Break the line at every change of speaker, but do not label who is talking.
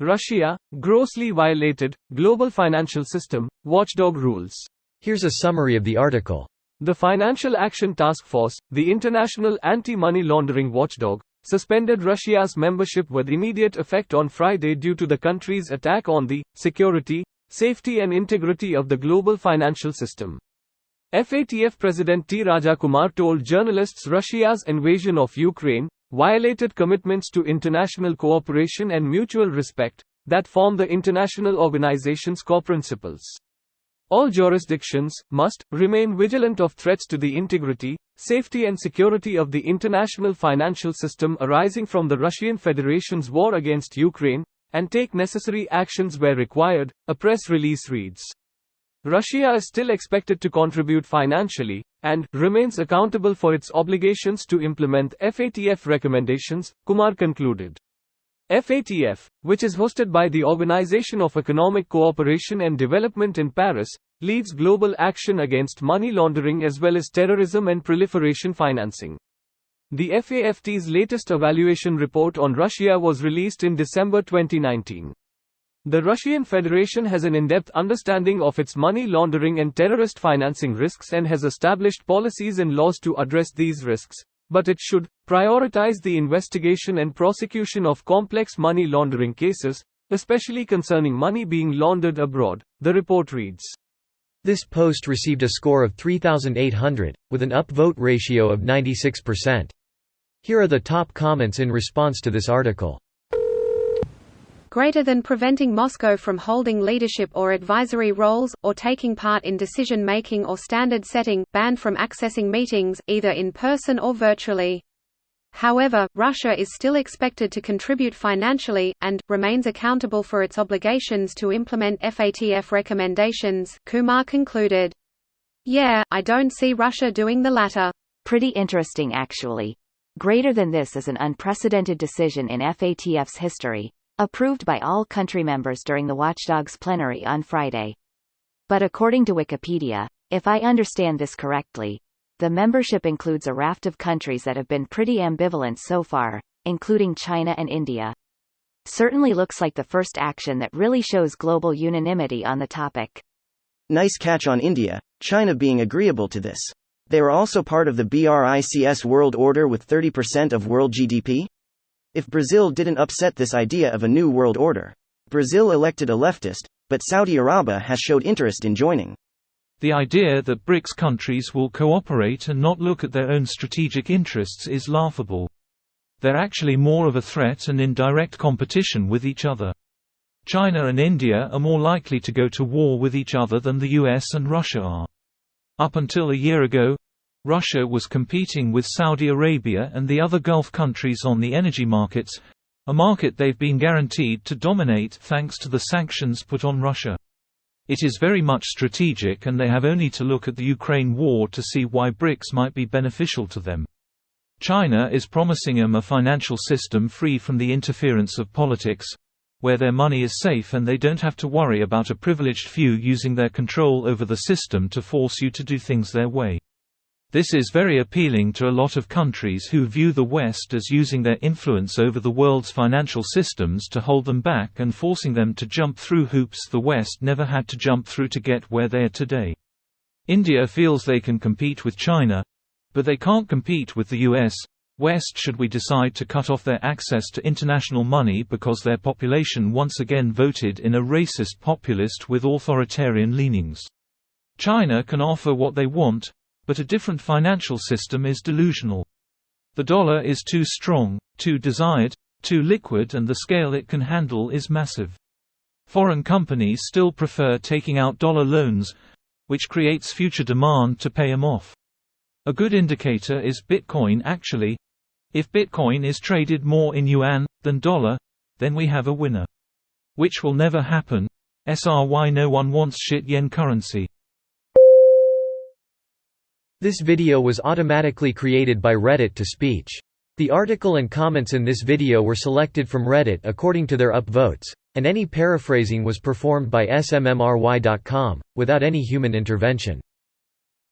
Russia grossly violated global financial system watchdog rules.
Here's a summary of the article.
The Financial Action Task Force, the international anti-money laundering watchdog, suspended Russia's membership with immediate effect on Friday due to the country's attack on the security, safety and integrity of the global financial system. FATF President T. Rajakumar told journalists Russia's invasion of Ukraine violated commitments to international cooperation and mutual respect that form the international organization's core principles. All jurisdictions must remain vigilant of threats to the integrity, safety and security of the international financial system arising from the Russian Federation's war against Ukraine, and take necessary actions where required, a press release reads. Russia is still expected to contribute financially, and remains accountable for its obligations to implement FATF recommendations, Kumar concluded. FATF, which is hosted by the Organization of Economic Cooperation and Development in Paris, leads global action against money laundering as well as terrorism and proliferation financing. The FAFT's latest evaluation report on Russia was released in December 2019. The Russian Federation has an in-depth understanding of its money laundering and terrorist financing risks and has established policies and laws to address these risks, but it should prioritize the investigation and prosecution of complex money laundering cases, especially concerning money being laundered abroad, the report reads.
This post received a score of 3,800, with an upvote ratio of 96%. Here are the top comments in response to this article.
Greater than preventing Moscow from holding leadership or advisory roles, or taking part in decision-making or standard setting, banned from accessing meetings, either in person or virtually. However, Russia is still expected to contribute financially, and remains accountable for its obligations to implement FATF recommendations, Kumar concluded. Yeah, I don't see Russia doing the latter.
Pretty interesting actually. Greater than this is an unprecedented decision in FATF's history, approved by all country members during the Watchdog's plenary on Friday. But according to Wikipedia, if I understand this correctly, the membership includes a raft of countries that have been pretty ambivalent so far, including China and India. Certainly looks like the first action that really shows global unanimity on the topic.
Nice catch on India, China being agreeable to this. They are also part of the BRICS world order with 30% of world GDP? If Brazil didn't upset this idea of a new world order. Brazil elected a leftist, but Saudi Arabia has showed interest in joining.
The idea that BRICS countries will cooperate and not look at their own strategic interests is laughable. They're actually more of a threat and in direct competition with each other. China and India are more likely to go to war with each other than the US and Russia are. Up until a year ago, Russia was competing with Saudi Arabia and the other Gulf countries on the energy markets, a market they've been guaranteed to dominate thanks to the sanctions put on Russia. It is very much strategic and they have only to look at the Ukraine war to see why BRICS might be beneficial to them. China is promising them a financial system free from the interference of politics, where their money is safe and they don't have to worry about a privileged few using their control over the system to force you to do things their way. This is very appealing to a lot of countries who view the West as using their influence over the world's financial systems to hold them back and forcing them to jump through hoops the West never had to jump through to get where they are today. India feels they can compete with China, but they can't compete with the US, West should we decide to cut off their access to international money because their population once again voted in a racist populist with authoritarian leanings. China can offer what they want, but a different financial system is delusional. The dollar is too strong, too desired, too liquid and the scale it can handle is massive. Foreign companies still prefer taking out dollar loans, which creates future demand to pay them off. A good indicator is Bitcoin actually. If Bitcoin is traded more in yuan than dollar, then we have a winner. Which will never happen. SRY no one wants shit yen currency.
This video was automatically created by Reddit to speech. The article and comments in this video were selected from Reddit according to their upvotes, and any paraphrasing was performed by smmry.com, without any human intervention.